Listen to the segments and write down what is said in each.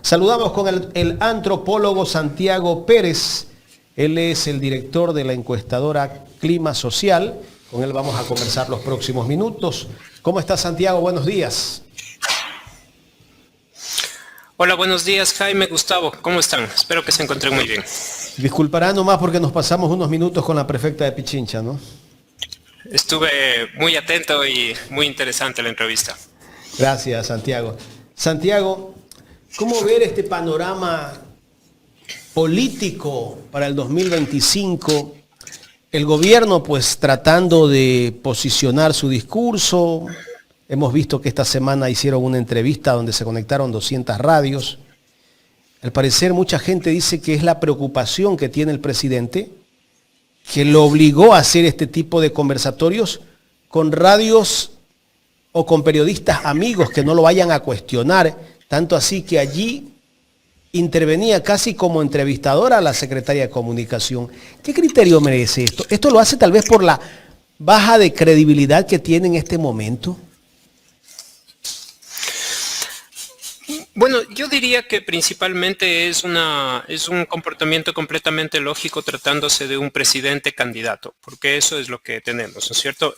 Saludamos con el antropólogo Santiago Pérez. Él es el director de la encuestadora Clima Social. Con él vamos a conversar los próximos minutos. ¿Cómo está, Santiago? Buenos días. Hola, buenos días, Jaime, Gustavo. ¿Cómo están? Espero que se encuentren muy bien. Disculparán nomás porque nos pasamos unos minutos con la prefecta de Pichincha, ¿no? Estuve muy atento y muy interesante la entrevista. Gracias, Santiago. Santiago, ¿cómo ver este panorama político para el 2025? El gobierno, pues, tratando de posicionar su discurso. Hemos visto que esta semana hicieron una entrevista donde se conectaron 200 radios. Al parecer, mucha gente dice que es la preocupación que tiene el presidente, que lo obligó a hacer este tipo de conversatorios con radios o con periodistas amigos que no lo vayan a cuestionar, tanto así que allí intervenía casi como entrevistadora a la secretaria de Comunicación. ¿Qué criterio merece esto? ¿Esto lo hace tal vez por la baja de credibilidad que tiene en este momento? Bueno, yo diría que principalmente es un comportamiento completamente lógico tratándose de un presidente candidato, porque eso es lo que tenemos, ¿no es cierto?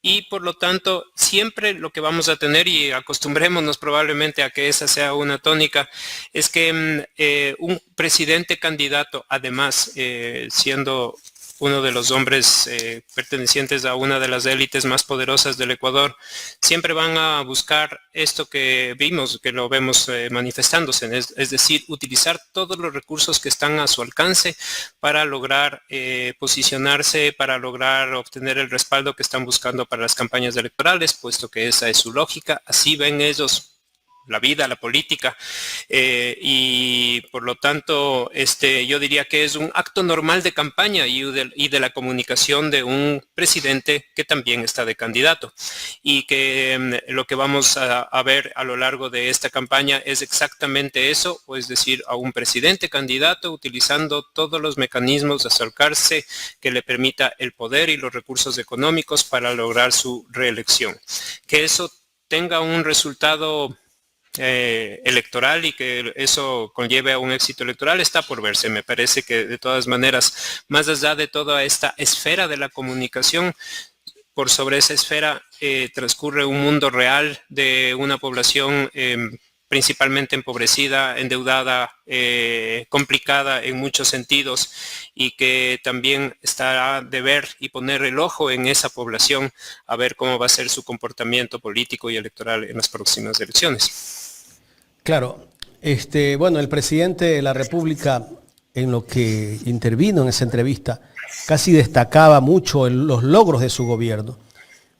Y por lo tanto, siempre lo que vamos a tener, y acostumbrémonos probablemente a que esa sea una tónica, es que un presidente candidato, además, siendo uno de los hombres pertenecientes a una de las élites más poderosas del Ecuador, siempre van a buscar esto que vimos, que lo vemos manifestándose, es decir, utilizar todos los recursos que están a su alcance para lograr posicionarse, para lograr obtener el respaldo que están buscando para las campañas electorales, puesto que esa es su lógica, así ven ellos la vida, la política, y por lo tanto yo diría que es un acto normal de campaña y de la comunicación de un presidente que también está de candidato, y que lo que vamos a ver a lo largo de esta campaña es exactamente eso, es decir, a un presidente candidato utilizando todos los mecanismos de acercarse que le permita el poder y los recursos económicos para lograr su reelección. Que eso tenga un resultado electoral y que eso conlleve a un éxito electoral está por verse. Me parece que de todas maneras, más allá de toda esta esfera de la comunicación, por sobre esa esfera transcurre un mundo real de una población principalmente empobrecida, endeudada, complicada en muchos sentidos, y que también estará de ver y poner el ojo en esa población a ver cómo va a ser su comportamiento político y electoral en las próximas elecciones. Claro, bueno, el presidente de la República, en lo que intervino en esa entrevista, casi destacaba mucho los logros de su gobierno.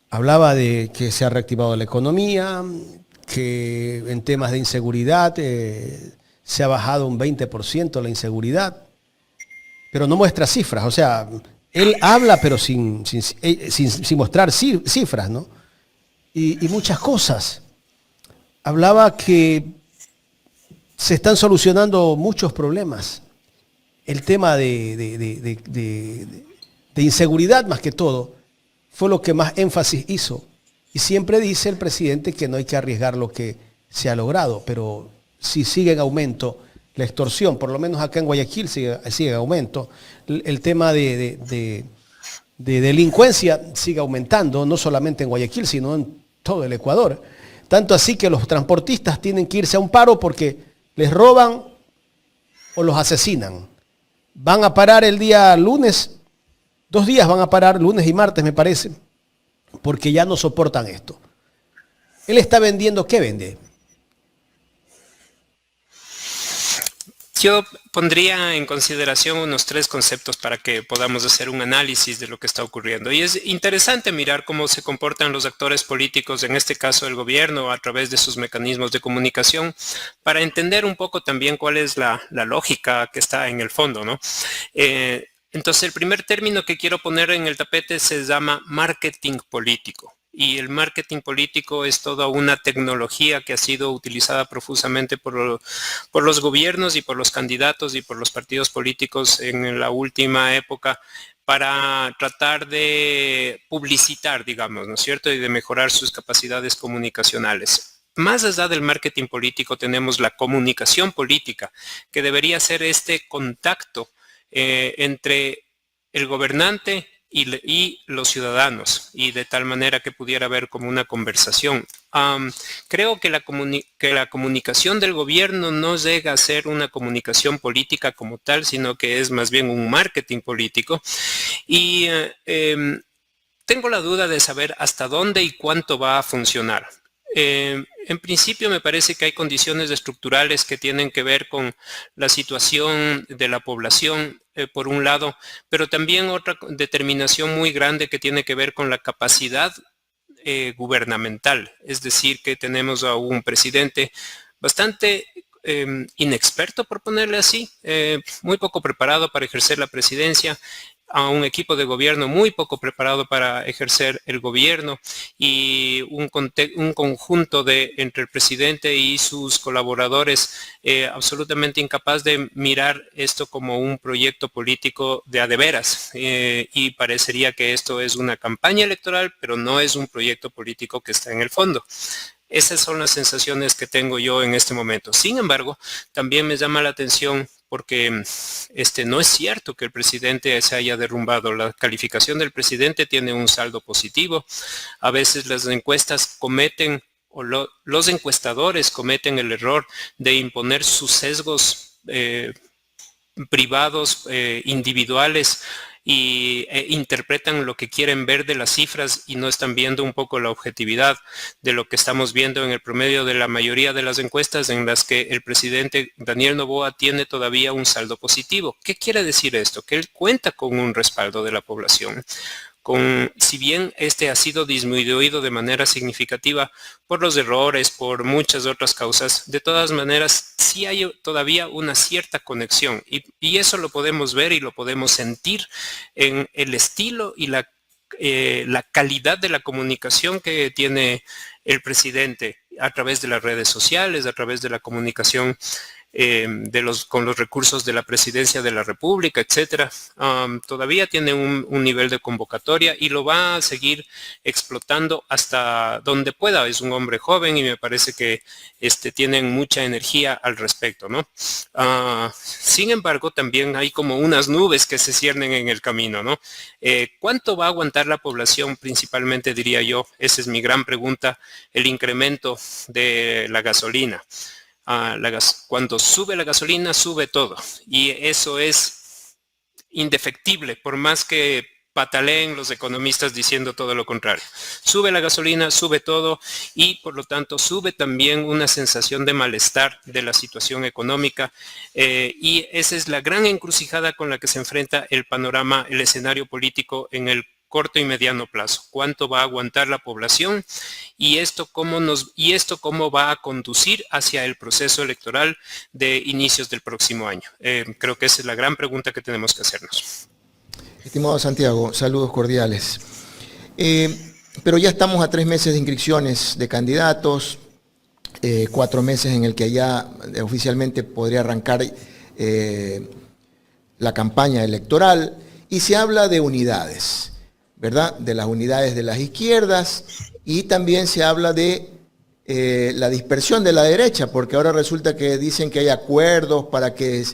Hablaba de que se ha reactivado la economía, que en temas de inseguridad se ha bajado un 20% la inseguridad, pero no muestra cifras. O sea, él habla pero sin mostrar cifras, ¿no? Y muchas cosas. Hablaba que se están solucionando muchos problemas. El tema de inseguridad, más que todo, fue lo que más énfasis hizo. Y siempre dice el presidente que no hay que arriesgar lo que se ha logrado, pero si sigue en aumento la extorsión, por lo menos acá en Guayaquil sigue en aumento, el tema de delincuencia sigue aumentando, no solamente en Guayaquil, sino en todo el Ecuador. Tanto así que los transportistas tienen que irse a un paro porque les roban o los asesinan. Van a parar el día lunes, 2 días van a parar, lunes y martes me parece, porque ya no soportan esto. Él está vendiendo, ¿qué vende? Yo pondría en consideración unos 3 conceptos para que podamos hacer un análisis de lo que está ocurriendo. Y es interesante mirar cómo se comportan los actores políticos, en este caso el gobierno, a través de sus mecanismos de comunicación, para entender un poco también cuál es la lógica que está en el fondo, ¿no? Entonces, el primer término que quiero poner en el tapete se llama marketing político. Y el marketing político es toda una tecnología que ha sido utilizada profusamente por los gobiernos y por los candidatos y por los partidos políticos en la última época para tratar de publicitar, digamos, ¿no es cierto?, y de mejorar sus capacidades comunicacionales. más allá del marketing político tenemos la comunicación política, que debería ser este contacto entre el gobernante y los ciudadanos, y de tal manera que pudiera haber como una conversación. Creo que la comunicación del gobierno no llega a ser una comunicación política como tal, sino que es más bien un marketing político. Y tengo la duda de saber hasta dónde y cuánto va a funcionar. En principio me parece que hay condiciones estructurales que tienen que ver con la situación de la población, por un lado, pero también otra determinación muy grande que tiene que ver con la capacidad gubernamental. Es decir, que tenemos a un presidente bastante inexperto, por ponerle así, muy poco preparado para ejercer la presidencia, a un equipo de gobierno muy poco preparado para ejercer el gobierno, y un conjunto entre el presidente y sus colaboradores absolutamente incapaz de mirar esto como un proyecto político de a de veras, y parecería que esto es una campaña electoral, pero no es un proyecto político que está en el fondo. Esas son las sensaciones que tengo yo en este momento. Sin embargo, también me llama la atención porque no es cierto que el presidente se haya derrumbado. La calificación del presidente tiene un saldo positivo. A veces las encuestas cometen, o los encuestadores cometen el error de imponer sus sesgos privados, individuales, y interpretan lo que quieren ver de las cifras y no están viendo un poco la objetividad de lo que estamos viendo en el promedio de la mayoría de las encuestas, en las que el presidente Daniel Noboa tiene todavía un saldo positivo. ¿Qué quiere decir esto? Que él cuenta con un respaldo de la población. Si bien este ha sido disminuido de manera significativa por los errores, por muchas otras causas, de todas maneras sí hay todavía una cierta conexión, y eso lo podemos ver y lo podemos sentir en el estilo y la calidad de la comunicación que tiene el presidente a través de las redes sociales, a través de la comunicación con los recursos de la presidencia de la República, etcétera. Todavía tiene un nivel de convocatoria y lo va a seguir explotando hasta donde pueda. Es un hombre joven y me parece que tienen mucha energía al respecto, ¿no? Sin embargo, también hay como unas nubes que se ciernen en el camino, ¿no? ¿Cuánto va a aguantar la población? Principalmente, diría yo, esa es mi gran pregunta, el incremento de la gasolina. Cuando sube la gasolina, sube todo. Y eso es indefectible, por más que pataleen los economistas diciendo todo lo contrario. Sube la gasolina, sube todo, y por lo tanto sube también una sensación de malestar de la situación económica, y esa es la gran encrucijada con la que se enfrenta el panorama, el escenario político en el corto y mediano plazo. ¿Cuánto va a aguantar la población? Y esto cómo va a conducir hacia el proceso electoral de inicios del próximo año. Creo que esa es la gran pregunta que tenemos que hacernos. Estimado Santiago, saludos cordiales. Pero ya estamos a 3 meses de inscripciones de candidatos, 4 meses en el que ya oficialmente podría arrancar la campaña electoral, y se habla de unidades, ¿verdad? De las unidades de las izquierdas, y también se habla de la dispersión de la derecha, porque ahora resulta que dicen que hay acuerdos para que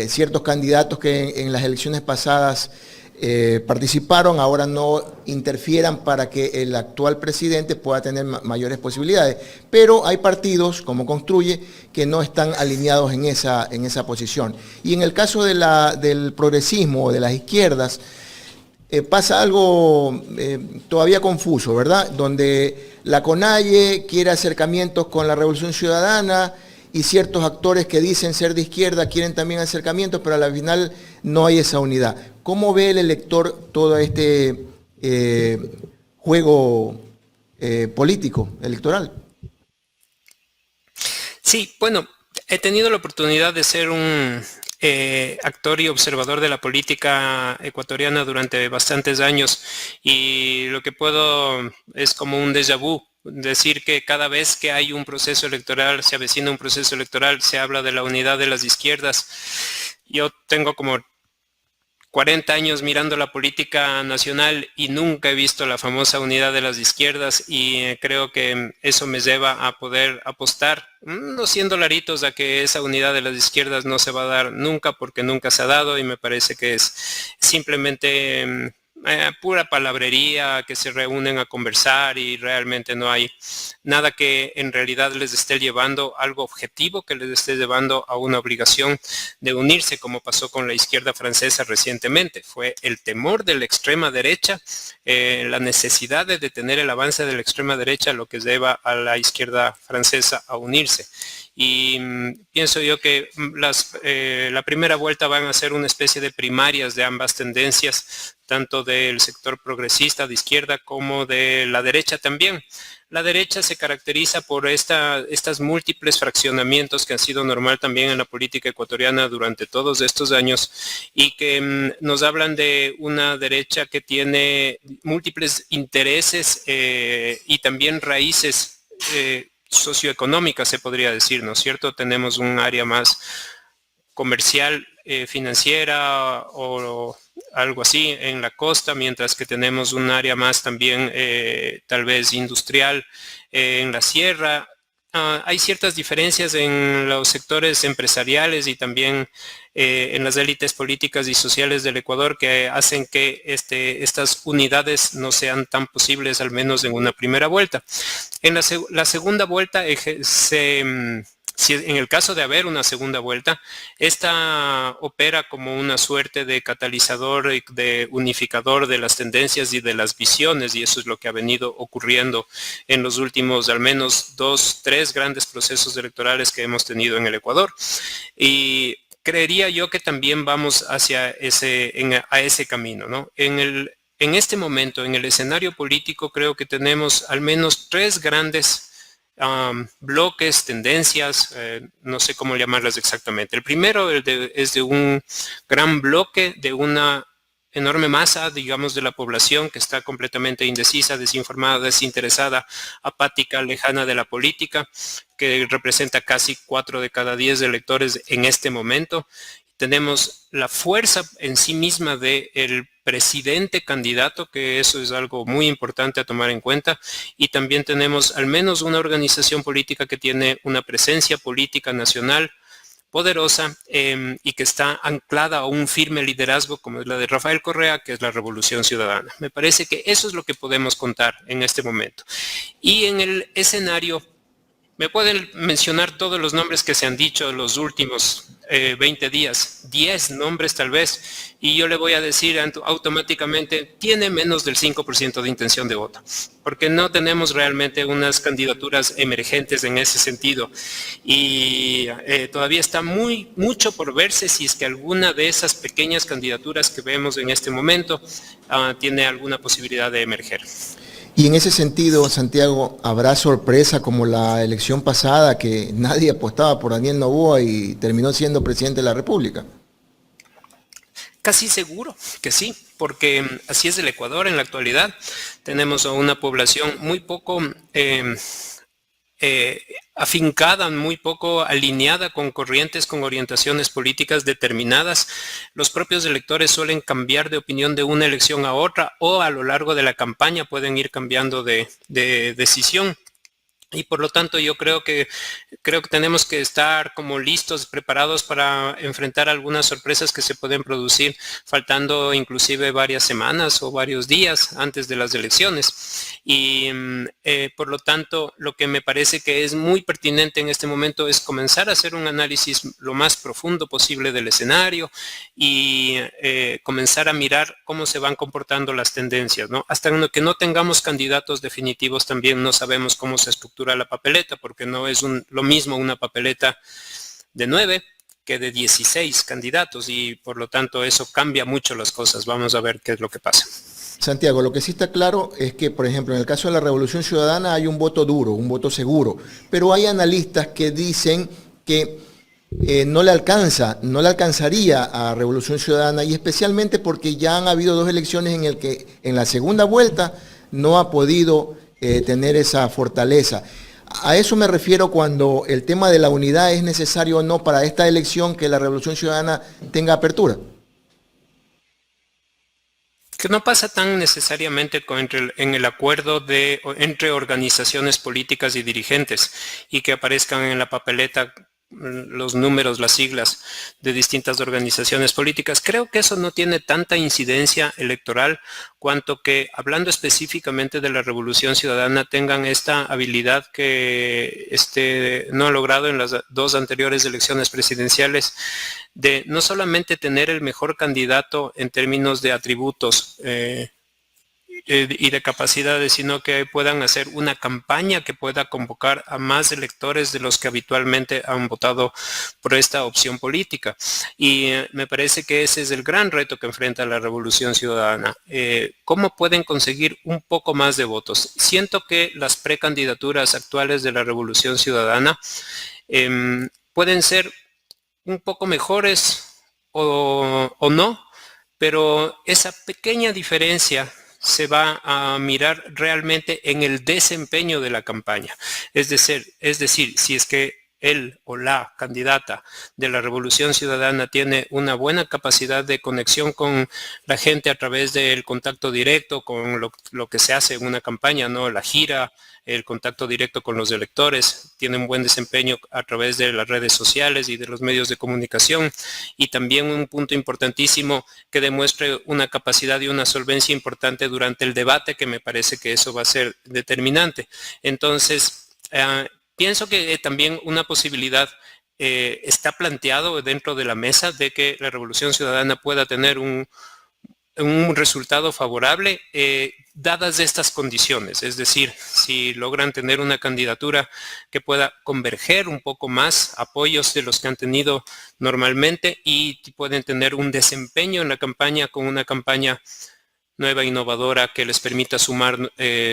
ciertos candidatos que en las elecciones pasadas participaron, ahora no interfieran para que el actual presidente pueda tener mayores posibilidades. Pero hay partidos, como Construye, que no están alineados en esa posición. Y en el caso del progresismo o de las izquierdas, pasa algo todavía confuso, ¿verdad? Donde la CONAIE quiere acercamientos con la Revolución Ciudadana, y ciertos actores que dicen ser de izquierda quieren también acercamientos, pero al final no hay esa unidad. ¿Cómo ve el elector todo este juego político, electoral? Sí, bueno, he tenido la oportunidad de ser un actor y observador de la política ecuatoriana durante bastantes años, y lo que puedo es como un déjà vu. Decir que cada vez que hay un proceso electoral, se avecina un proceso electoral, se habla de la unidad de las izquierdas. Yo tengo como 40 años mirando la política nacional y nunca he visto la famosa unidad de las izquierdas, y creo que eso me lleva a poder apostar unos 100 dolaritos a que esa unidad de las izquierdas no se va a dar nunca, porque nunca se ha dado, y me parece que es simplemente pura palabrería, que se reúnen a conversar y realmente no hay nada que en realidad les esté llevando algo objetivo, que les esté llevando a una obligación de unirse, como pasó con la izquierda francesa recientemente. Fue el temor de la extrema derecha, la necesidad de detener el avance de la extrema derecha, lo que lleva a la izquierda francesa a unirse. Y pienso yo que la primera vuelta van a ser una especie de primarias de ambas tendencias, tanto del sector progresista de izquierda como de la derecha también. La derecha se caracteriza por estas múltiples fraccionamientos que han sido normal también en la política ecuatoriana durante todos estos años, y que nos hablan de una derecha que tiene múltiples intereses y también raíces socioeconómicas, se podría decir, ¿no es cierto? Tenemos un área más comercial, financiera o algo así en la costa, mientras que tenemos un área más también tal vez industrial en la sierra. Hay ciertas diferencias en los sectores empresariales y también en las élites políticas y sociales del Ecuador, que hacen que estas unidades no sean tan posibles, al menos en una primera vuelta. En la segunda vuelta, si en el caso de haber una segunda vuelta, esta opera como una suerte de catalizador y de unificador de las tendencias y de las visiones, y eso es lo que ha venido ocurriendo en los últimos al menos 2, 3 grandes procesos electorales que hemos tenido en el Ecuador. Y creería yo que también vamos hacia ese camino, ¿no? En este momento, en el escenario político, creo que tenemos al menos 3 grandes bloques, tendencias, no sé cómo llamarlas exactamente. El primero es de un gran bloque, de una enorme masa, digamos, de la población que está completamente indecisa, desinformada, desinteresada, apática, lejana de la política, que representa casi 4 de cada 10 electores en este momento. Tenemos la fuerza en sí misma del presidente candidato, que eso es algo muy importante a tomar en cuenta, y también tenemos al menos una organización política que tiene una presencia política nacional poderosa y que está anclada a un firme liderazgo como es la de Rafael Correa, que es la Revolución Ciudadana. Me parece que eso es lo que podemos contar en este momento. Y en el escenario, me pueden mencionar todos los nombres que se han dicho en los últimos 20 días, 10 nombres tal vez, y yo le voy a decir automáticamente, tiene menos del 5% de intención de voto, porque no tenemos realmente unas candidaturas emergentes en ese sentido, y todavía está mucho por verse si es que alguna de esas pequeñas candidaturas que vemos en este momento tiene alguna posibilidad de emerger. Y en ese sentido, Santiago, ¿habrá sorpresa como la elección pasada que nadie apostaba por Daniel Noboa y terminó siendo presidente de la República? Casi seguro que sí, porque así es el Ecuador en la actualidad. Tenemos a una población muy poco afincada, muy poco alineada con corrientes, con orientaciones políticas determinadas. Los propios electores suelen cambiar de opinión de una elección a otra, o a lo largo de la campaña pueden ir cambiando de decisión. Y por lo tanto yo creo que tenemos que estar como listos, preparados para enfrentar algunas sorpresas que se pueden producir faltando inclusive varias semanas o varios días antes de las elecciones. Y por lo tanto lo que me parece que es muy pertinente en este momento es comenzar a hacer un análisis lo más profundo posible del escenario y comenzar a mirar cómo se van comportando las tendencias, ¿no? Hasta que no tengamos candidatos definitivos también no sabemos cómo se estructura la papeleta, porque no es lo mismo una papeleta de 9 que de 16 candidatos, y por lo tanto eso cambia mucho las cosas. Vamos a ver qué es lo que pasa. Santiago, lo que sí está claro es que, por ejemplo, en el caso de la Revolución Ciudadana hay un voto duro, un voto seguro, pero hay analistas que dicen que no le alcanzaría a Revolución Ciudadana, y especialmente porque ya han habido 2 elecciones en el que en la segunda vuelta no ha podido tener esa fortaleza. A eso me refiero cuando el tema de la unidad es necesario o no para esta elección, que la Revolución Ciudadana tenga apertura. que no pasa tan necesariamente en el acuerdo entre organizaciones políticas y dirigentes y que aparezcan en la papeleta los números, las siglas de distintas organizaciones políticas. Creo que eso no tiene tanta incidencia electoral cuanto que, hablando específicamente de la Revolución Ciudadana, tengan esta habilidad que no ha logrado en las dos anteriores elecciones presidenciales, de no solamente tener el mejor candidato en términos de atributos y de capacidades, sino que puedan hacer una campaña que pueda convocar a más electores de los que habitualmente han votado por esta opción política. Y me parece que ese es el gran reto que enfrenta la Revolución Ciudadana. ¿Cómo pueden conseguir un poco más de votos? Siento que las precandidaturas actuales de la Revolución Ciudadana pueden ser un poco mejores o no, pero esa pequeña diferencia se va a mirar realmente en el desempeño de la campaña. Es decir, si es que él o la candidata de la Revolución Ciudadana tiene una buena capacidad de conexión con la gente a través del contacto directo, con lo que se hace en una campaña, ¿no? La gira, el contacto directo con los electores, tiene un buen desempeño a través de las redes sociales y de los medios de comunicación, y también un punto importantísimo que demuestre una capacidad y una solvencia importante durante el debate, que me parece que eso va a ser determinante. Entonces, pienso que también una posibilidad está planteado dentro de la mesa de que la Revolución Ciudadana pueda tener un resultado favorable dadas estas condiciones, es decir, si logran tener una candidatura que pueda converger un poco más apoyos de los que han tenido normalmente y pueden tener un desempeño en la campaña con una campaña nueva, innovadora, que les permita sumar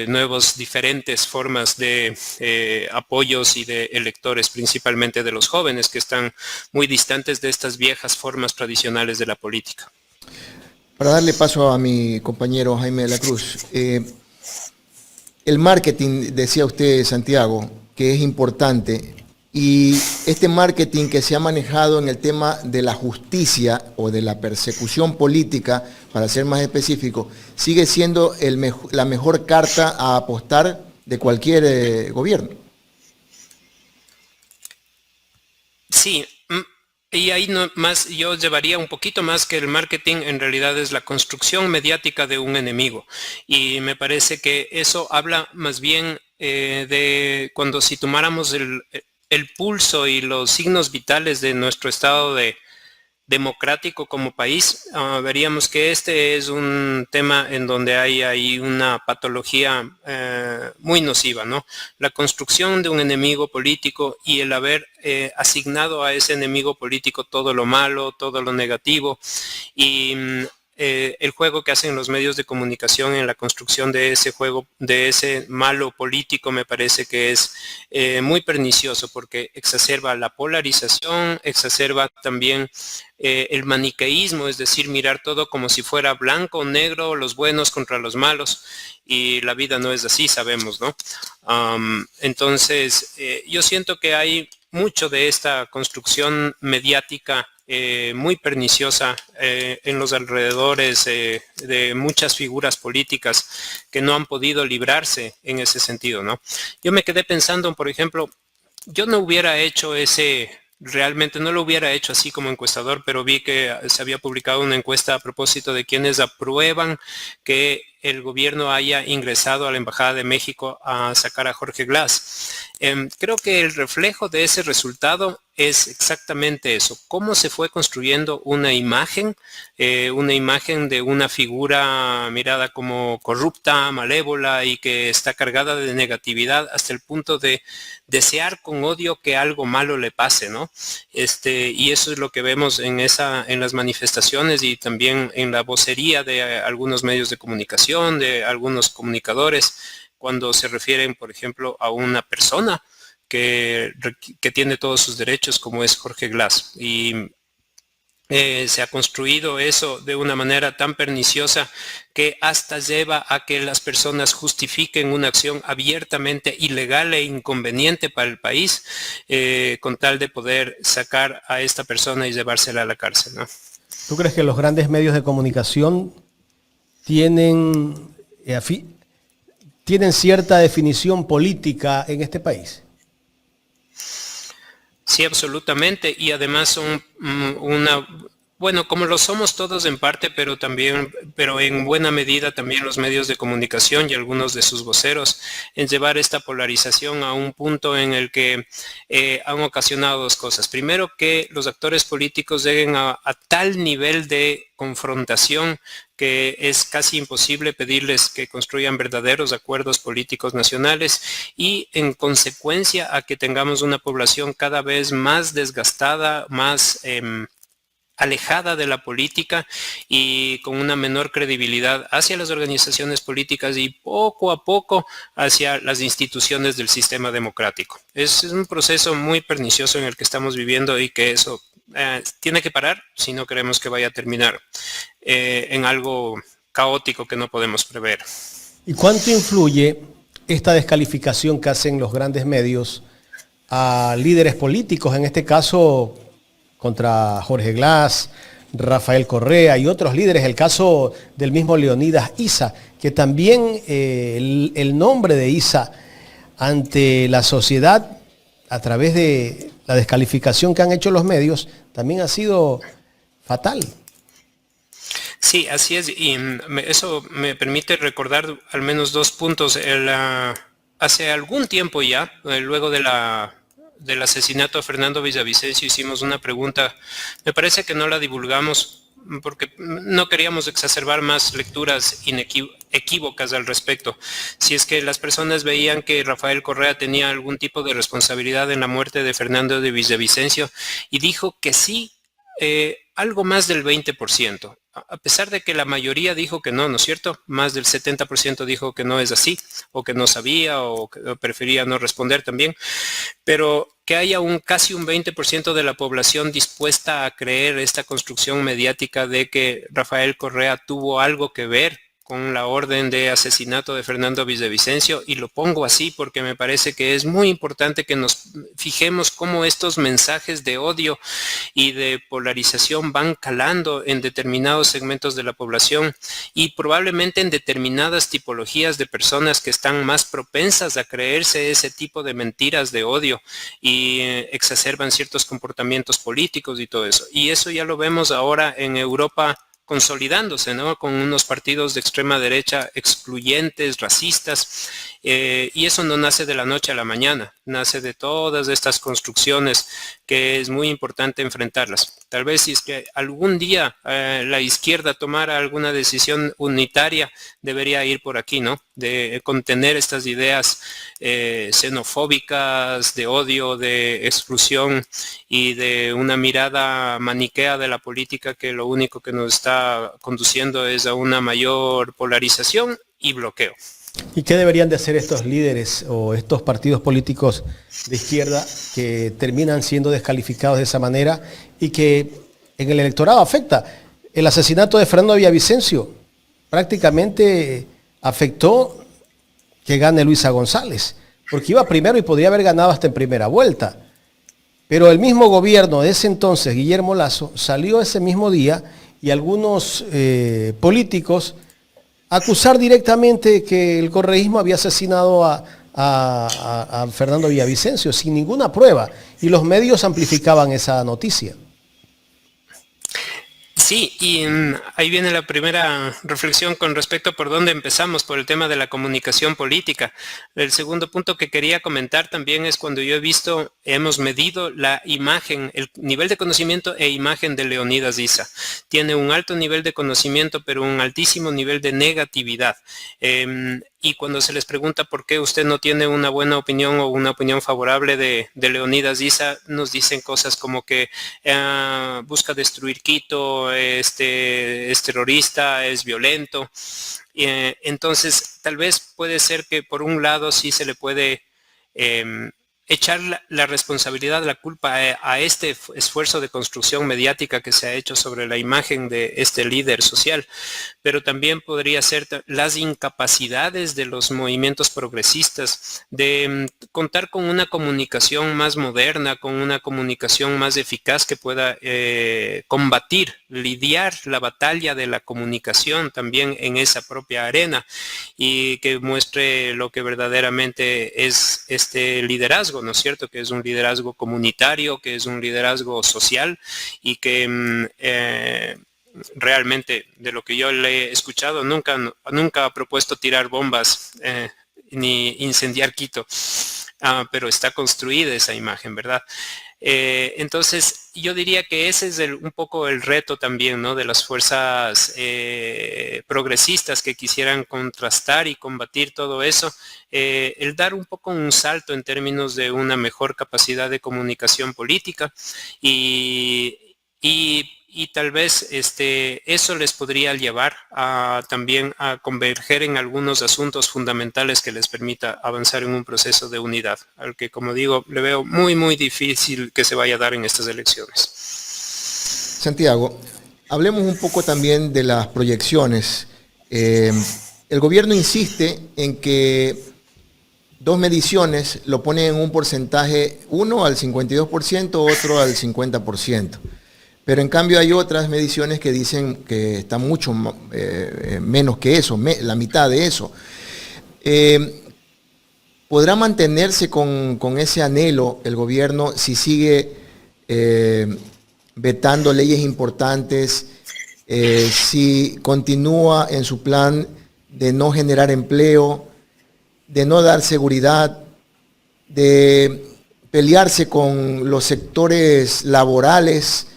nuevas, diferentes formas de apoyos y de electores, principalmente de los jóvenes que están muy distantes de estas viejas formas tradicionales de la política. Para darle paso a mi compañero Jaime de la Cruz, el marketing, decía usted, Santiago, que es importante, y este marketing que se ha manejado en el tema de la justicia o de la persecución política, para ser más específico, sigue siendo la mejor carta a apostar de cualquier gobierno. Sí. Y ahí yo llevaría un poquito más que el marketing, en realidad es la construcción mediática de un enemigo. Y me parece que eso habla más bien de cuando si tomáramos el pulso y los signos vitales de nuestro estado democrático como país, veríamos que este es un tema en donde hay una patología muy nociva, ¿no? La construcción de un enemigo político y el haber asignado a ese enemigo político todo lo malo, todo lo negativo, y el juego que hacen los medios de comunicación en la construcción de ese juego, de ese malo político, me parece que es muy pernicioso porque exacerba la polarización, exacerba también el maniqueísmo, es decir, mirar todo como si fuera blanco o negro, los buenos contra los malos, y la vida no es así, sabemos, ¿no? Entonces, yo siento que hay mucho de esta construcción mediática muy perniciosa en los alrededores de muchas figuras políticas que no han podido librarse en ese sentido, ¿no? Yo me quedé pensando, por ejemplo, yo no hubiera hecho realmente no lo hubiera hecho así como encuestador, pero vi que se había publicado una encuesta a propósito de quienes aprueban que el gobierno haya ingresado a la Embajada de México a sacar a Jorge Glass. Creo que el reflejo de ese resultado es exactamente eso, cómo se fue construyendo una imagen de una figura mirada como corrupta, malévola y que está cargada de negatividad hasta el punto de desear con odio que algo malo le pase, ¿no? Y eso es lo que vemos en las manifestaciones y también en la vocería de algunos medios de comunicación, de algunos comunicadores, cuando se refieren, por ejemplo, a una persona que tiene todos sus derechos, como es Jorge Glass. Y se ha construido eso de una manera tan perniciosa que hasta lleva a que las personas justifiquen una acción abiertamente ilegal e inconveniente para el país con tal de poder sacar a esta persona y llevársela a la cárcel, ¿no? ¿Tú crees que los grandes medios de comunicación tienen, tienen cierta definición política en este país. Sí, absolutamente. Y además son bueno, como lo somos todos en parte, pero en buena medida también los medios de comunicación y algunos de sus voceros, en llevar esta polarización a un punto en el que han ocasionado dos cosas. Primero, que los actores políticos lleguen a tal nivel de confrontación que es casi imposible pedirles que construyan verdaderos acuerdos políticos nacionales, y en consecuencia a que tengamos una población cada vez más desgastada, más alejada de la política y con una menor credibilidad hacia las organizaciones políticas y poco a poco hacia las instituciones del sistema democrático. Es un proceso muy pernicioso en el que estamos viviendo, y que eso tiene que parar si no queremos que vaya a terminar en algo caótico que no podemos prever. ¿Y cuánto influye esta descalificación que hacen los grandes medios a líderes políticos, en este caso contra Jorge Glass, Rafael Correa y otros líderes? El caso del mismo Leonidas Issa, que también el nombre de Issa ante la sociedad a través de la descalificación que han hecho los medios también ha sido fatal. Sí, así es, y eso me permite recordar al menos dos puntos. Hace algún tiempo ya, luego del asesinato de Fernando Villavicencio, hicimos una pregunta. Me parece que no la divulgamos porque no queríamos exacerbar más lecturas equívocas al respecto. Si es que las personas veían que Rafael Correa tenía algún tipo de responsabilidad en la muerte de Fernando de Villavicencio, y dijo que sí, algo más del 20%. A pesar de que la mayoría dijo que no, ¿no es cierto? Más del 70% dijo que no es así, o que no sabía, o que prefería no responder también. Pero que haya casi un 20% de la población dispuesta a creer esta construcción mediática de que Rafael Correa tuvo algo que ver con la orden de asesinato de Fernando Villavicencio, y lo pongo así porque me parece que es muy importante que nos fijemos cómo estos mensajes de odio y de polarización van calando en determinados segmentos de la población, y probablemente en determinadas tipologías de personas que están más propensas a creerse ese tipo de mentiras de odio y exacerban ciertos comportamientos políticos y todo eso. Y eso ya lo vemos ahora en Europa consolidándose, ¿no? Con unos partidos de extrema derecha excluyentes, racistas, y eso no nace de la noche a la mañana, nace de todas estas construcciones que es muy importante enfrentarlas. Tal vez si es que algún día la izquierda tomara alguna decisión unitaria, debería ir por aquí, ¿no? De contener estas ideas xenofóbicas, de odio, de exclusión y de una mirada maniquea de la política, que lo único que nos está conduciendo es a una mayor polarización y bloqueo. ¿Y qué deberían de hacer estos líderes o estos partidos políticos de izquierda que terminan siendo descalificados de esa manera y que en el electorado afecta? El asesinato de Fernando Villavicencio prácticamente afectó que gane Luisa González, porque iba primero y podría haber ganado hasta en primera vuelta. Pero el mismo gobierno de ese entonces, Guillermo Lasso, salió ese mismo día, y algunos políticos acusar directamente que el correísmo había asesinado a Fernando Villavicencio sin ninguna prueba, y los medios amplificaban esa noticia. Sí, y ahí viene la primera reflexión con respecto a por dónde empezamos, por el tema de la comunicación política. El segundo punto que quería comentar también es cuando yo hemos medido la imagen, el nivel de conocimiento e imagen de Leonidas Issa. Tiene un alto nivel de conocimiento, pero un altísimo nivel de negatividad. Y cuando se les pregunta por qué usted no tiene una buena opinión o una opinión favorable de Leonidas Issa, nos dicen cosas como que busca destruir Quito, es terrorista, es violento. Entonces, tal vez puede ser que por un lado sí se le puede echar la responsabilidad, la culpa a este esfuerzo de construcción mediática que se ha hecho sobre la imagen de este líder social, pero también podría ser las incapacidades de los movimientos progresistas de contar con una comunicación más moderna, con una comunicación más eficaz que pueda combatir, lidiar la batalla de la comunicación también en esa propia arena y que muestre lo que verdaderamente es este liderazgo, ¿no es cierto? Que es un liderazgo comunitario, que es un liderazgo social y que realmente, de lo que yo le he escuchado, nunca ha propuesto tirar bombas ni incendiar Quito, pero está construida esa imagen, ¿verdad? Entonces, yo diría que ese es un poco el reto también, ¿no? De las fuerzas progresistas que quisieran contrastar y combatir todo eso, el dar un poco un salto en términos de una mejor capacidad de comunicación política y tal vez eso les podría llevar también a converger en algunos asuntos fundamentales que les permita avanzar en un proceso de unidad, al que, como digo, le veo muy, muy difícil que se vaya a dar en estas elecciones. Santiago, hablemos un poco también de las proyecciones. El gobierno insiste en que dos mediciones lo ponen en un porcentaje, uno al 52%, otro al 50%. Pero en cambio hay otras mediciones que dicen que está mucho menos que eso, la mitad de eso. ¿Podrá mantenerse con ese anhelo el gobierno si sigue vetando leyes importantes, si continúa en su plan de no generar empleo, de no dar seguridad, de pelearse con los sectores laborales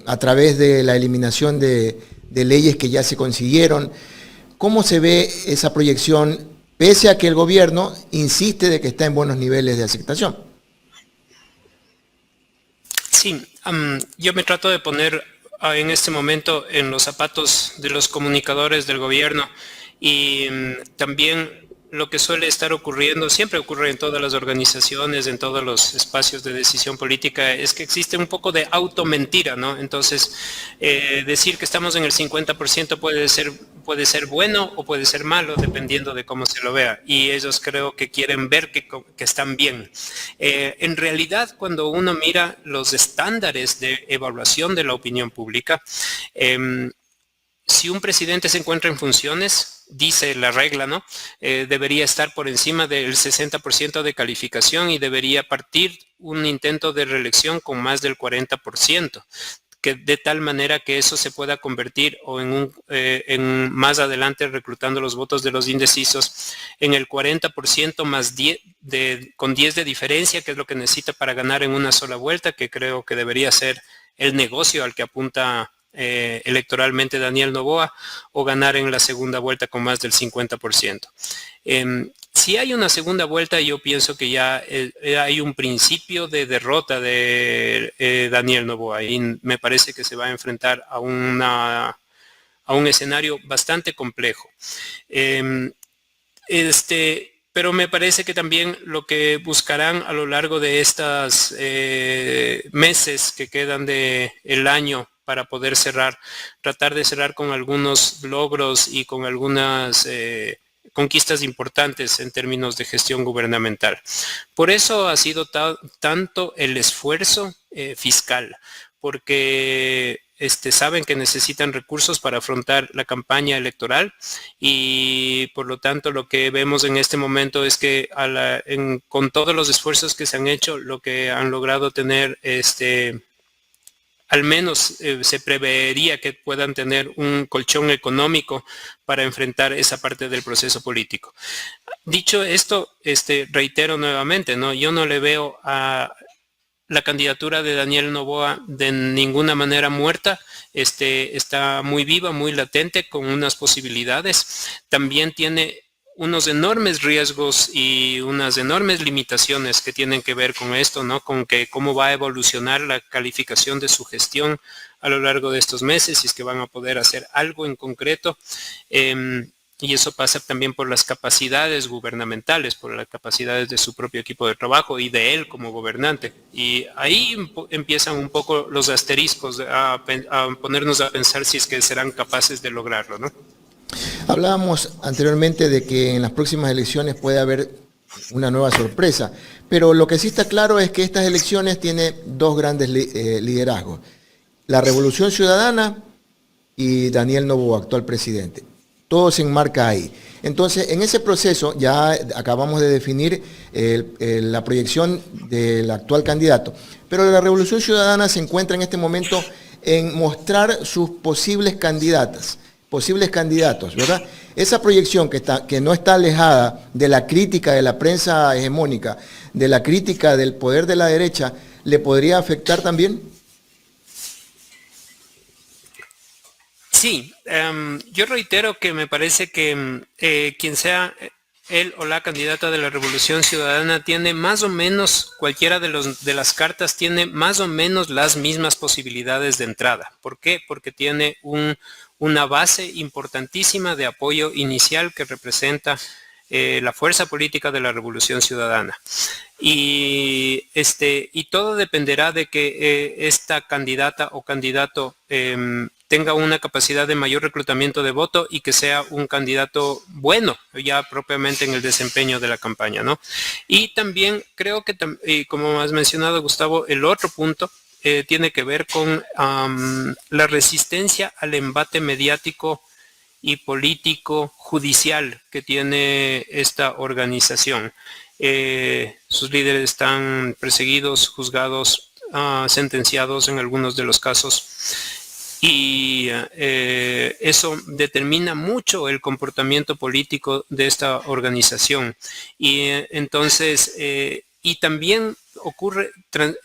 a través de la eliminación de leyes que ya se consiguieron? ¿Cómo se ve esa proyección, pese a que el gobierno insiste de que está en buenos niveles de aceptación? Sí, yo me trato de poner en este momento en los zapatos de los comunicadores del gobierno y también lo que suele estar ocurriendo, siempre ocurre en todas las organizaciones, en todos los espacios de decisión política, es que existe un poco de automentira, ¿no? Entonces, decir que estamos en el 50% puede ser bueno o puede ser malo, dependiendo de cómo se lo vea. Y ellos creo que quieren ver que están bien. En realidad, cuando uno mira los estándares de evaluación de la opinión pública, si un presidente se encuentra en funciones, dice la regla, ¿no? Debería estar por encima del 60% de calificación y debería partir un intento de reelección con más del 40%, que de tal manera que eso se pueda convertir o en más adelante, reclutando los votos de los indecisos, en el 40% más 10 con 10 de diferencia, que es lo que necesita para ganar en una sola vuelta, que creo que debería ser el negocio al que apunta electoralmente Daniel Noboa, o ganar en la segunda vuelta con más del 50%. Si hay una segunda vuelta, yo pienso que ya hay un principio de derrota de Daniel Noboa y me parece que se va a enfrentar a un escenario bastante complejo. Pero me parece que también lo que buscarán a lo largo de estos meses que quedan del año para poder tratar de cerrar con algunos logros y con algunas conquistas importantes en términos de gestión gubernamental. Por eso ha sido tanto el esfuerzo fiscal, porque saben que necesitan recursos para afrontar la campaña electoral y por lo tanto lo que vemos en este momento es que con todos los esfuerzos que se han hecho, lo que han logrado tener al menos se preveería que puedan tener un colchón económico para enfrentar esa parte del proceso político. Dicho esto, reitero nuevamente, ¿no? Yo no le veo a la candidatura de Daniel Noboa de ninguna manera muerta, está muy viva, muy latente, con unas posibilidades. También tiene unos enormes riesgos y unas enormes limitaciones que tienen que ver con esto, ¿no? Con cómo va a evolucionar la calificación de su gestión a lo largo de estos meses, si es que van a poder hacer algo en concreto. Y eso pasa también por las capacidades gubernamentales, por las capacidades de su propio equipo de trabajo y de él como gobernante. Y ahí empiezan un poco los asteriscos a ponernos a pensar si es que serán capaces de lograrlo, ¿no? Hablábamos anteriormente de que en las próximas elecciones puede haber una nueva sorpresa, pero lo que sí está claro es que estas elecciones tienen dos grandes liderazgos: la Revolución Ciudadana y Daniel Noboa, actual presidente. Todo se enmarca ahí. Entonces, en ese proceso ya acabamos de definir la proyección del actual candidato, pero la Revolución Ciudadana se encuentra en este momento en mostrar sus posibles candidatos, ¿verdad? Esa proyección que no está alejada de la crítica de la prensa hegemónica, de la crítica del poder de la derecha, ¿le podría afectar también? Sí, yo reitero que me parece que quien sea él o la candidata de la Revolución Ciudadana tiene más o menos, cualquiera de las cartas tiene más o menos las mismas posibilidades de entrada. ¿Por qué? Porque tiene una base importantísima de apoyo inicial que representa la fuerza política de la Revolución Ciudadana. Y todo dependerá de que esta candidata o candidato tenga una capacidad de mayor reclutamiento de voto y que sea un candidato bueno ya propiamente en el desempeño de la campaña, ¿no? Y también creo que, como has mencionado, Gustavo, el otro punto tiene que ver con la resistencia al embate mediático y político judicial que tiene esta organización. Sus líderes están perseguidos, juzgados, sentenciados en algunos de los casos. Y eso determina mucho el comportamiento político de esta organización. Y entonces, y también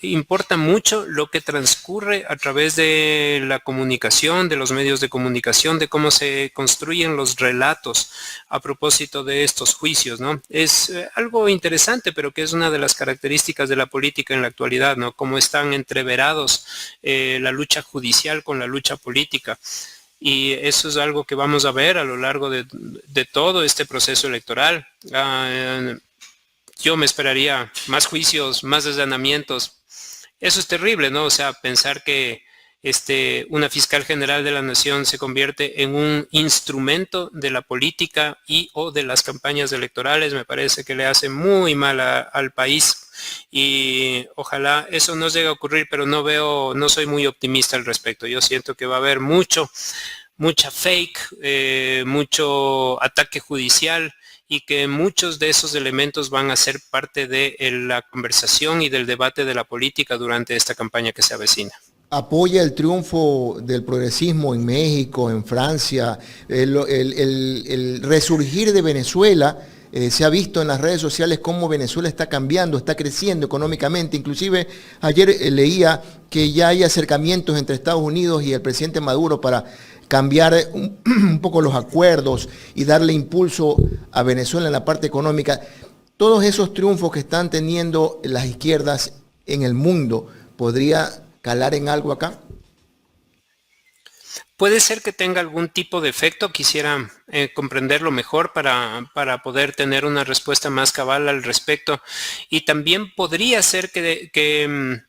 importa mucho lo que transcurre a través de la comunicación, de los medios de comunicación, de cómo se construyen los relatos a propósito de estos juicios, ¿no? Es algo interesante, pero que es una de las características de la política en la actualidad, ¿no? Cómo están entreverados la lucha judicial con la lucha política. Y eso es algo que vamos a ver a lo largo de todo este proceso electoral. Yo me esperaría más juicios, más allanamientos. Eso es terrible, ¿no? O sea, pensar que una fiscal general de la nación se convierte en un instrumento de la política y o de las campañas electorales, me parece que le hace muy mal al país. Y ojalá eso no llegue a ocurrir, pero no soy muy optimista al respecto. Yo siento que va a haber mucha fake, mucho ataque judicial, y que muchos de esos elementos van a ser parte de la conversación y del debate de la política durante esta campaña que se avecina. ¿Apoya el triunfo del progresismo en México, en Francia, el resurgir de Venezuela? Se ha visto en las redes sociales cómo Venezuela está cambiando, está creciendo económicamente. Inclusive ayer leía que ya hay acercamientos entre Estados Unidos y el presidente Maduro para cambiar un poco los acuerdos y darle impulso a Venezuela en la parte económica. Todos esos triunfos que están teniendo las izquierdas en el mundo, ¿podría calar en algo acá? Puede ser que tenga algún tipo de efecto. Quisiera comprenderlo mejor para poder tener una respuesta más cabal al respecto. Y también podría ser que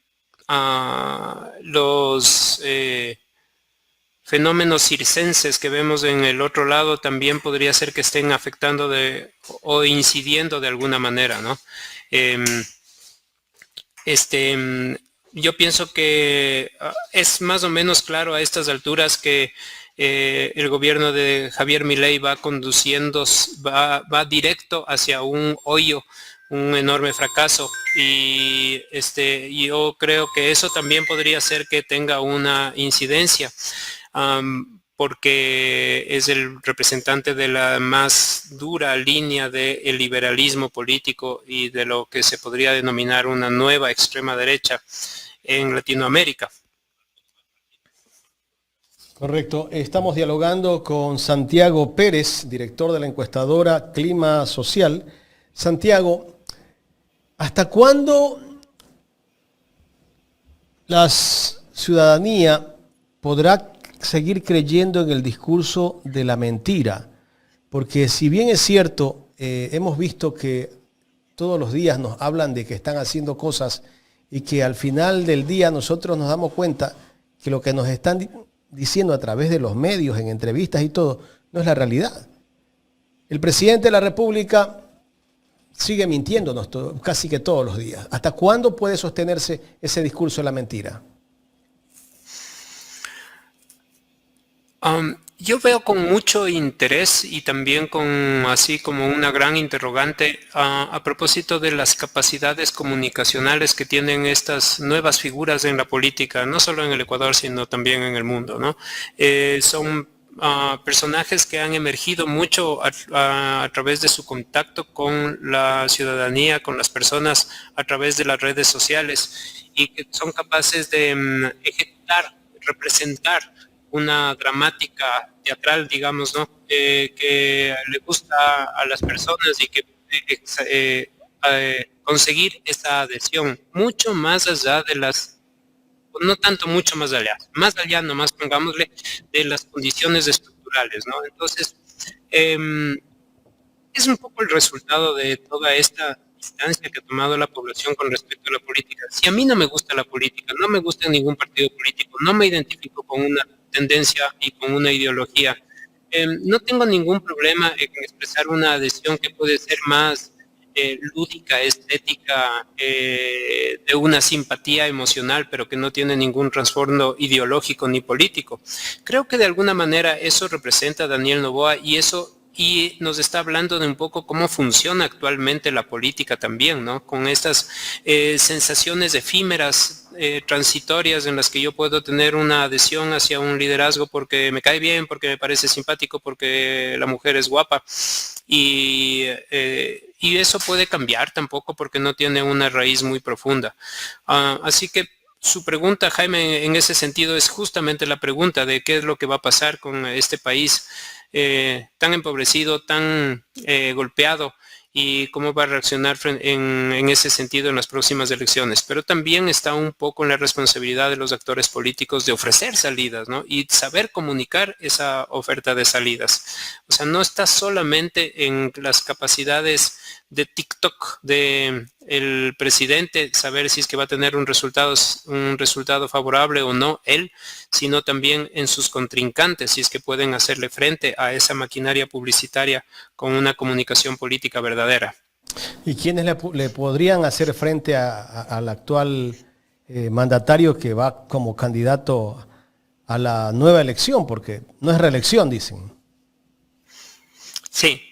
los fenómenos circenses que vemos en el otro lado también podría ser que estén afectando o incidiendo de alguna manera, ¿no? Yo pienso que es más o menos claro a estas alturas que el gobierno de Javier Milei va directo hacia un hoyo, un enorme fracaso, y yo creo que eso también podría ser que tenga una incidencia, porque es el representante de la más dura línea del liberalismo político y de lo que se podría denominar una nueva extrema derecha en Latinoamérica. Correcto. Estamos dialogando con Santiago Pérez, director de la encuestadora Clima Social. Santiago, ¿hasta cuándo la ciudadanía podrá seguir creyendo en el discurso de la mentira? porque si bien es cierto, hemos visto que todos los días nos hablan de que están haciendo cosas y que al final del día nosotros nos damos cuenta que lo que nos están diciendo a través de los medios, en entrevistas y todo, no es la realidad. El presidente de la República sigue mintiéndonos casi que todos los días. ¿Hasta cuándo puede sostenerse ese discurso de la mentira? Yo veo con mucho interés y también con así como una gran interrogante a propósito de las capacidades comunicacionales que tienen estas nuevas figuras en la política, no solo en el Ecuador, sino también en el mundo, ¿no? Son personajes que han emergido mucho a través de su contacto con la ciudadanía, con las personas a través de las redes sociales y que son capaces de ejecutar, representar una dramática teatral, digamos, ¿no? Que le gusta a las personas y que conseguir esa adhesión mucho más allá de las, no tanto mucho más allá nomás pongámosle, de las condiciones estructurales, ¿no? Entonces, es un poco el resultado de toda esta distancia que ha tomado la población con respecto a la política. Si a mí no me gusta la política, no me gusta ningún partido político, no me identifico con una tendencia y con una ideología, no tengo ningún problema en expresar una adhesión que puede ser más lúdica, estética, de una simpatía emocional, pero que no tiene ningún trasfondo ideológico ni político. Creo que de alguna manera eso representa a Daniel Noboa y nos está hablando de un poco cómo funciona actualmente la política también, ¿no? Con estas sensaciones efímeras, transitorias, en las que yo puedo tener una adhesión hacia un liderazgo porque me cae bien, porque me parece simpático, porque la mujer es guapa. Y eso puede cambiar tampoco porque no tiene una raíz muy profunda. Así que su pregunta, Jaime, en ese sentido es justamente la pregunta de qué es lo que va a pasar con este país tan empobrecido, tan golpeado, y cómo va a reaccionar en ese sentido en las próximas elecciones. Pero también está un poco en la responsabilidad de los actores políticos de ofrecer salidas, ¿no? Y saber comunicar esa oferta de salidas. O sea, no está solamente en las capacidades de TikTok de el presidente, saber si es que va a tener un resultado favorable o no él, sino también en sus contrincantes, si es que pueden hacerle frente a esa maquinaria publicitaria con una comunicación política verdadera. ¿Y quiénes le podrían hacer frente al actual mandatario que va como candidato a la nueva elección? Porque no es reelección, dicen. Sí.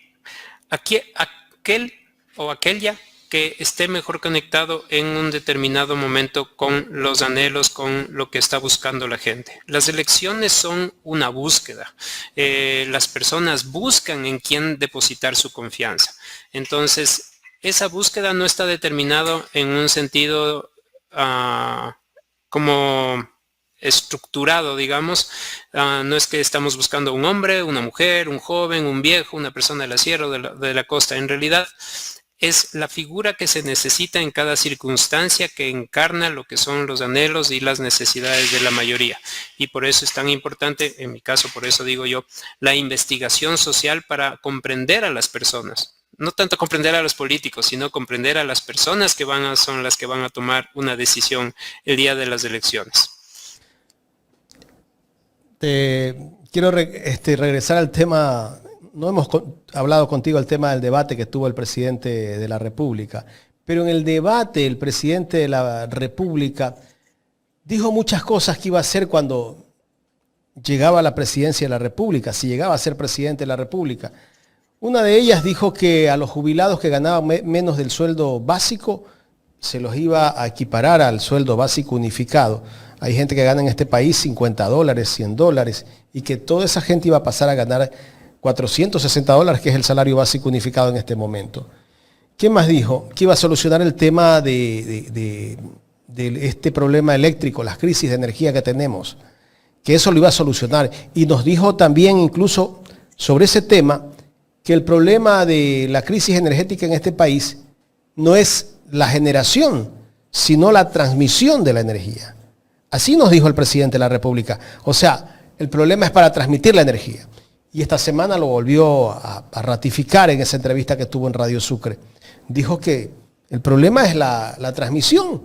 Aquel o aquella que esté mejor conectado en un determinado momento con los anhelos, con lo que está buscando la gente. Las elecciones son una búsqueda. Las personas buscan en quién depositar su confianza. Entonces, esa búsqueda no está determinado en un sentido como estructurado, digamos. No es que estamos buscando un hombre, una mujer, un joven, un viejo, una persona de la sierra o de la costa. En realidad, es la figura que se necesita en cada circunstancia que encarna lo que son los anhelos y las necesidades de la mayoría. Y por eso es tan importante, en mi caso, por eso digo yo, la investigación social para comprender a las personas. No tanto comprender a los políticos, sino comprender a las personas que son las que van a tomar una decisión el día de las elecciones. Quiero regresar al tema. No hemos hablado contigo del tema del debate que tuvo el presidente de la República, pero en el debate el presidente de la República dijo muchas cosas que iba a hacer cuando llegaba a la presidencia de la República, si llegaba a ser presidente de la República. Una de ellas dijo que a los jubilados que ganaban menos del sueldo básico se los iba a equiparar al sueldo básico unificado. Hay gente que gana en este país $50, $100, y que toda esa gente iba a pasar a ganar $460, que es el salario básico unificado en este momento. ¿Qué más dijo? Que iba a solucionar el tema de este problema eléctrico, las crisis de energía que tenemos, que eso lo iba a solucionar. Y nos dijo también incluso sobre ese tema que el problema de la crisis energética en este país no es la generación, sino la transmisión de la energía. Así nos dijo el presidente de la República. O sea, el problema es para transmitir la energía. y esta semana lo volvió a ratificar en esa entrevista que tuvo en Radio Sucre. Dijo que el problema es la transmisión,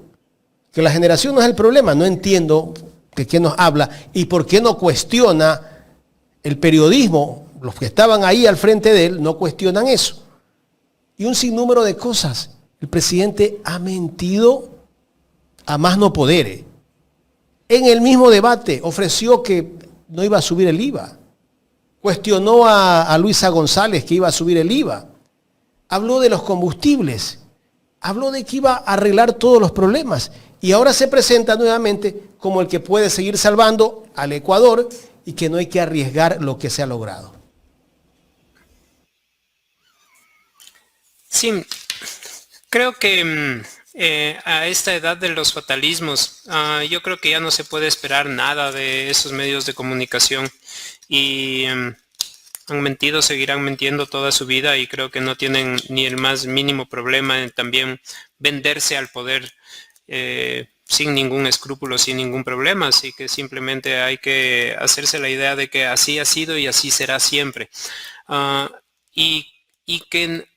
que la generación no es el problema. No entiendo de qué nos habla y por qué no cuestiona el periodismo. Los que estaban ahí al frente de él no cuestionan eso. Y un sinnúmero de cosas. El presidente ha mentido a más no poder. En el mismo debate ofreció que no iba a subir el IVA. Cuestionó a Luisa González que iba a subir el IVA. Habló de los combustibles. Habló de que iba a arreglar todos los problemas. Y ahora se presenta nuevamente como el que puede seguir salvando al Ecuador y que no hay que arriesgar lo que se ha logrado. Sí, creo que a esta edad de los fatalismos, yo creo que ya no se puede esperar nada de esos medios de comunicación y han mentido, seguirán mintiendo toda su vida y creo que no tienen ni el más mínimo problema en también venderse al poder sin ningún escrúpulo, sin ningún problema, así que simplemente hay que hacerse la idea de que así ha sido y así será siempre. Y que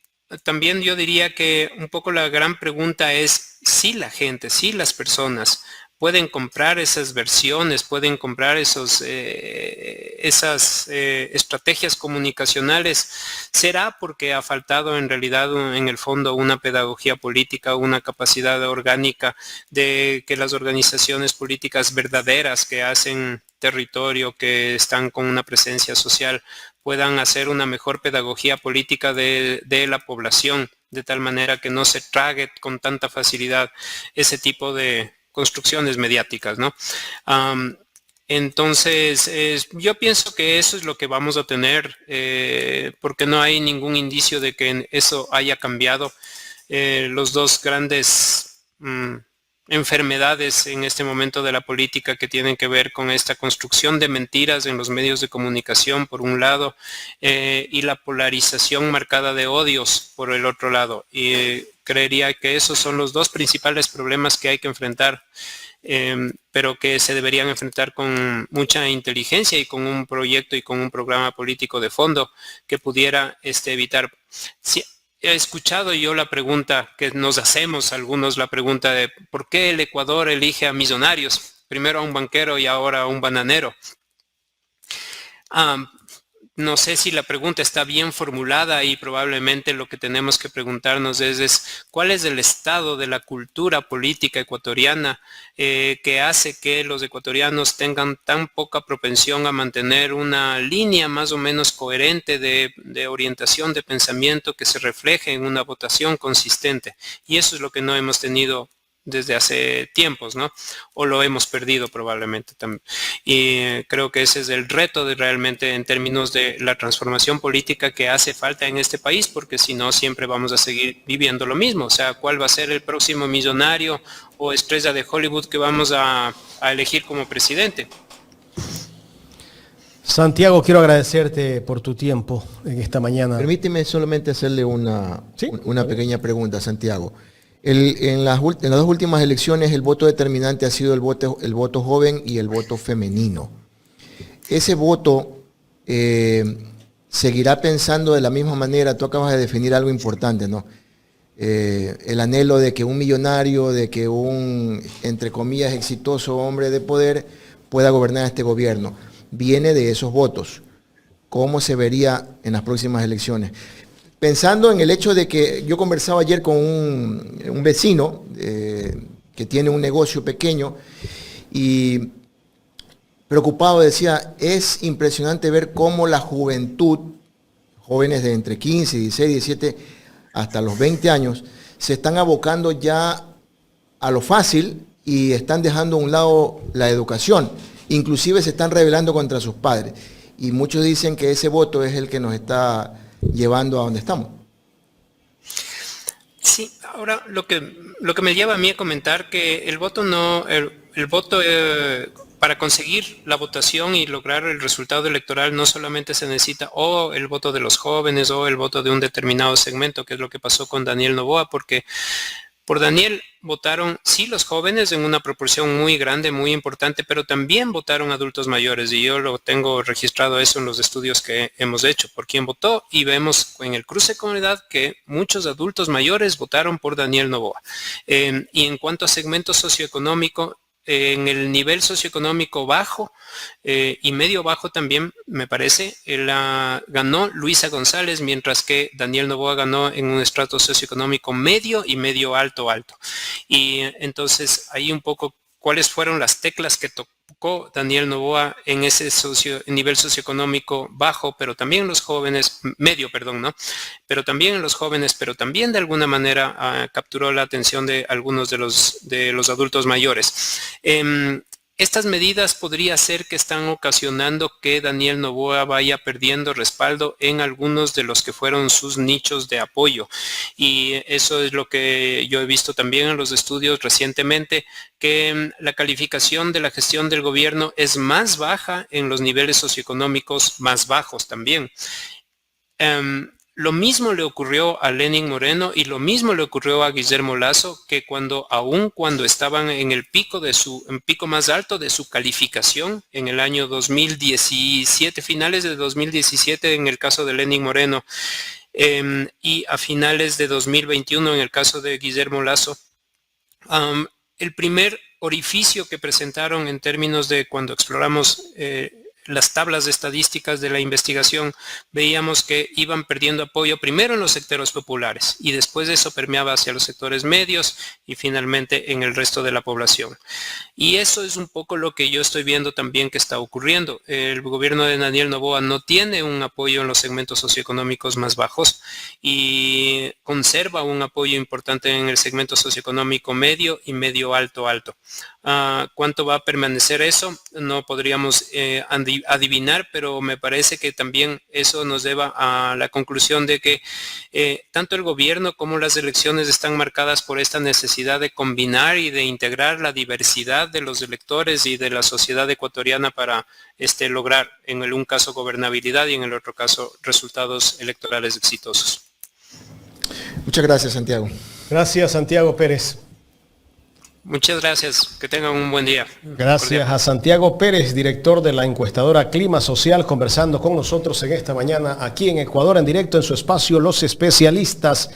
también yo diría que un poco la gran pregunta es si la gente, si las personas pueden comprar esas versiones, pueden comprar esas estrategias comunicacionales, será porque ha faltado en realidad en el fondo una pedagogía política, una capacidad orgánica de que las organizaciones políticas verdaderas que hacen territorio, que están con una presencia social, puedan hacer una mejor pedagogía política de la población, de tal manera que no se trague con tanta facilidad ese tipo de construcciones mediáticas, ¿no? Entonces, yo pienso que eso es lo que vamos a tener, porque no hay ningún indicio de que eso haya cambiado. Los dos grandes enfermedades en este momento de la política que tienen que ver con esta construcción de mentiras en los medios de comunicación, por un lado, y la polarización marcada de odios, por el otro lado. Y creería que esos son los dos principales problemas que hay que enfrentar, pero que se deberían enfrentar con mucha inteligencia y con un proyecto y con un programa político de fondo que pudiera evitar. Si, he escuchado yo la pregunta que nos hacemos algunos, la pregunta de ¿por qué el Ecuador elige a millonarios? Primero a un banquero y ahora a un bananero. No sé si la pregunta está bien formulada y probablemente lo que tenemos que preguntarnos es ¿cuál es el estado de la cultura política ecuatoriana que hace que los ecuatorianos tengan tan poca propensión a mantener una línea más o menos coherente de orientación de pensamiento que se refleje en una votación consistente? Y eso es lo que no hemos tenido desde hace tiempos, ¿no? O lo hemos perdido probablemente también. Y creo que ese es el reto de realmente en términos de la transformación política que hace falta en este país, porque si no siempre vamos a seguir viviendo lo mismo. O sea, ¿cuál va a ser el próximo millonario o estrella de Hollywood que vamos a elegir como presidente? Santiago, quiero agradecerte por tu tiempo en esta mañana. Permíteme solamente hacerle una pequeña pregunta, Santiago. En las dos últimas elecciones el voto determinante ha sido el voto joven y el voto femenino. Ese voto seguirá pensando de la misma manera. Tú acabas de definir algo importante, ¿no? El anhelo de que un millonario, de que un, entre comillas, exitoso hombre de poder pueda gobernar este gobierno. Viene de esos votos. ¿Cómo se vería en las próximas elecciones? Pensando en el hecho de que yo conversaba ayer con un vecino que tiene un negocio pequeño y preocupado decía, es impresionante ver cómo la juventud, jóvenes de entre 15, 16, 17 hasta los 20 años, se están abocando ya a lo fácil y están dejando a un lado la educación. Inclusive se están rebelando contra sus padres. Y muchos dicen que ese voto es el que nos está llevando a donde estamos. Sí, ahora lo que me lleva a mí a comentar que el voto para conseguir la votación y lograr el resultado electoral no solamente se necesita o el voto de los jóvenes o el voto de un determinado segmento, que es lo que pasó con Daniel Noboa, porque Por Daniel votaron, sí, los jóvenes en una proporción muy grande, muy importante, pero también votaron adultos mayores, y yo lo tengo registrado eso en los estudios que hemos hecho, por quién votó, y vemos en el cruce de comunidad que muchos adultos mayores votaron por Daniel Noboa. Y en cuanto a segmento socioeconómico, en el nivel socioeconómico bajo y medio bajo también, me parece, ganó Luisa González, mientras que Daniel Noboa ganó en un estrato socioeconómico medio y medio alto. Y entonces ahí un poco cuáles fueron las teclas que tocó Daniel Noboa en ese nivel socioeconómico bajo, pero también los jóvenes, medio, perdón, ¿no? Pero también en los jóvenes, pero también de alguna manera capturó la atención de algunos de los adultos mayores. Estas medidas podría ser que están ocasionando que Daniel Noboa vaya perdiendo respaldo en algunos de los que fueron sus nichos de apoyo. Y eso es lo que yo he visto también en los estudios recientemente, que la calificación de la gestión del gobierno es más baja en los niveles socioeconómicos más bajos también. Lo mismo le ocurrió a Lenín Moreno y lo mismo le ocurrió a Guillermo Lasso, que aun cuando estaban en el pico más alto de su calificación en el año 2017, finales de 2017 en el caso de Lenín Moreno, y a finales de 2021 en el caso de Guillermo Lasso, el primer orificio que presentaron en términos de cuando exploramos las tablas de estadísticas de la investigación, veíamos que iban perdiendo apoyo primero en los sectores populares y después de eso permeaba hacia los sectores medios y finalmente en el resto de la población. Y eso es un poco lo que yo estoy viendo también que está ocurriendo. El gobierno de Daniel Noboa no tiene un apoyo en los segmentos socioeconómicos más bajos y conserva un apoyo importante en el segmento socioeconómico medio y medio alto. ¿Cuánto va a permanecer eso? No podríamos adivinar, pero me parece que también eso nos lleva a la conclusión de que tanto el gobierno como las elecciones están marcadas por esta necesidad de combinar y de integrar la diversidad de los electores y de la sociedad ecuatoriana para lograr en un caso gobernabilidad y en el otro caso resultados electorales exitosos. Muchas gracias, Santiago. Gracias, Santiago Pérez. Muchas gracias, que tengan un buen día. Gracias a Santiago Pérez, director de la encuestadora Clima Social, conversando con nosotros en esta mañana aquí en Ecuador en directo en su espacio Los Especialistas.